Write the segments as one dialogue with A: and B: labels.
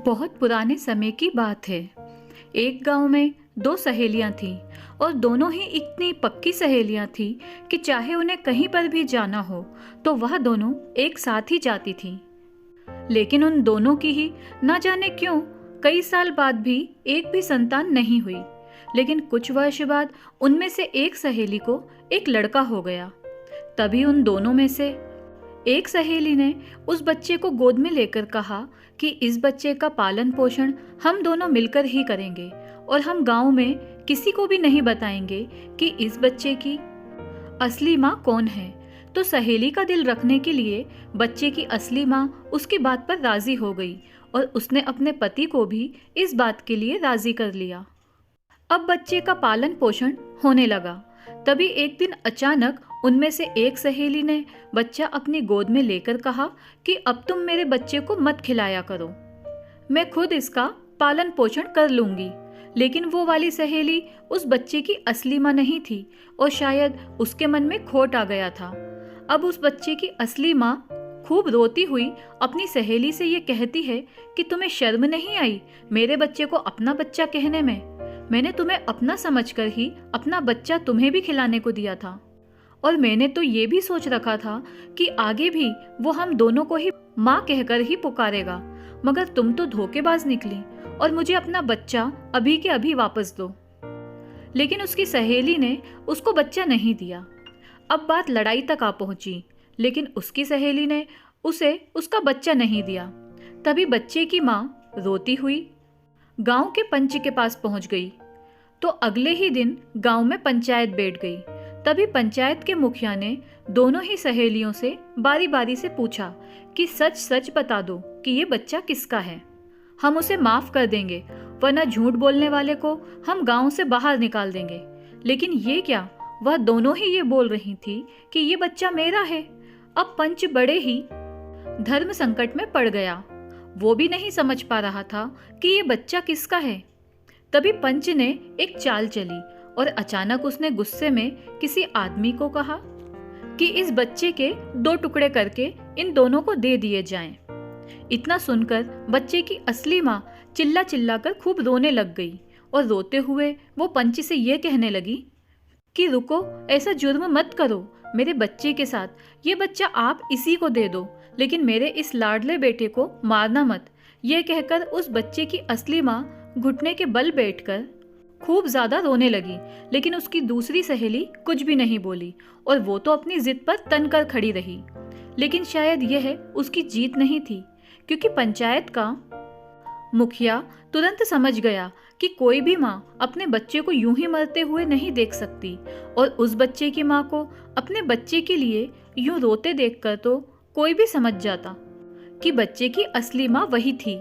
A: बहुत पुराने समय की बात है। एक गांव में दो सहेलियां थीं और दोनों ही इतनी पक्की सहेलियां थीं कि चाहे उन्हें कहीं पर भी जाना हो तो वह दोनों एक साथ ही जाती थीं। लेकिन उन दोनों की ही ना जाने क्यों कई साल बाद भी एक भी संतान नहीं हुई। लेकिन कुछ वर्ष बाद उनमें से एक सहेली को एक लड़का हो गया। तभी उन दोनों में से एक सहेली ने उस बच्चे को गोद में लेकर कहा कि इस बच्चे का पालन पोषण हम दोनों मिलकर ही करेंगे और हम गांव में किसी को भी नहीं बताएंगे कि इस बच्चे की असली माँ कौन है। तो सहेली का दिल रखने के लिए बच्चे की असली माँ उसकी बात पर राजी हो गई और उसने अपने पति को भी इस बात के लिए राजी कर लिया। अब बच्चे का पालन पोषण होने लगा। तभी एक दिन अचानक उनमें से एक सहेली ने बच्चा अपनी गोद में लेकर कहा कि अब तुम मेरे बच्चे को मत खिलाया करो, मैं खुद इसका पालन पोषण कर लूंगी। लेकिन वो वाली सहेली उस बच्चे की असली माँ नहीं थी और शायद उसके मन में खोट आ गया था। अब उस बच्चे की असली माँ खूब रोती हुई अपनी सहेली से ये कहती है कि तुम्हें शर्म नहीं आई मेरे बच्चे को अपना बच्चा कहने में? मैंने तुम्हें अपना समझकर ही अपना बच्चा तुम्हें भी खिलाने को दिया था और मैंने तो ये भी सोच रखा था कि आगे भी वो हम दोनों को ही माँ कहकर ही पुकारेगा, मगर तुम तो धोखेबाज निकली और मुझे अपना बच्चा अभी के अभी वापस दो। लेकिन उसकी सहेली ने उसको बच्चा नहीं दिया। अब बात लड़ाई तक आ पहुंची, लेकिन उसकी सहेली ने उसे उसका बच्चा नहीं दिया। तभी बच्चे की माँ रोती हुई गांव के पंच के पास पहुंच गई। तो अगले ही दिन गांव में पंचायत बैठ गई। तभी पंचायत के मुखिया ने दोनों ही सहेलियों से बारी बारी से पूछा कि सच सच बता दो कि ये बच्चा किसका है, हम उसे माफ कर देंगे, वरना झूठ बोलने वाले को हम गांव से बाहर निकाल देंगे। लेकिन ये क्या, वह दोनों ही ये बोल रही थी कि ये बच्चा मेरा है। अब पंच बड़े ही धर्म संकट में पड़ गया। वो भी नहीं समझ पा रहा था कि ये बच्चा किसका है। तभी पंच ने एक चाल चली और अचानक उसने गुस्से में किसी आदमी को कहा कि इस बच्चे के 2 टुकड़े करके इन दोनों को दे दिए जाएं। इतना सुनकर बच्चे की असली माँ चिल्ला चिल्ला कर खूब रोने लग गई और रोते हुए वो पंच से ये कहने लगी कि रुको, ऐसा जुर्म मत करो मेरे बच्चे के साथ, ये बच्चा आप इसी को दे दो, लेकिन मेरे इस लाडले बेटे को मारना मत। ये कहकर उस बच्चे की असली माँ घुटने के बल बैठकर खूब ज्यादा रोने लगी। लेकिन उसकी दूसरी सहेली कुछ भी नहीं बोली और वो तो अपनी जिद पर तन कर खड़ी रही। लेकिन शायद यह उसकी जीत नहीं थी, क्योंकि पंचायत का मुखिया तुरंत समझ गया कि कोई भी माँ अपने बच्चे को यूं ही मरते हुए नहीं देख सकती और उस बच्चे की माँ को अपने बच्चे के लिए यूं रोते देखकर तो कोई भी समझ जाता कि बच्चे की असली माँ वही थी।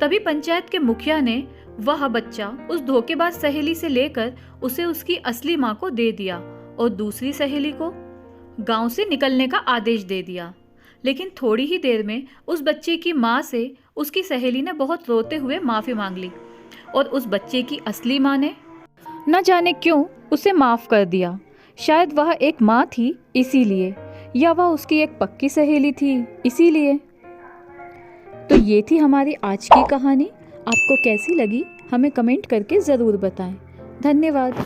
A: तभी पंचायत के मुखिया ने वह बच्चा उस धोखेबाज सहेली से लेकर उसे उसकी असली माँ को दे दिया और दूसरी सहेली को गांव से निकलने का आदेश दे दिया। लेकिन थोड़ी ही देर में उस बच्चे की माँ से उसकी सहेली ने बहुत रोते हुए माफ़ी मांग ली और उस बच्चे की असली माँ ने न जाने क्यों उसे माफ़ कर दिया। शायद वह एक माँ थी इसीलिए, या वह उसकी एक पक्की सहेली थी इसीलिए। तो ये थी हमारी आज की कहानी। आपको कैसी लगी हमें कमेंट करके ज़रूर बताएं। धन्यवाद।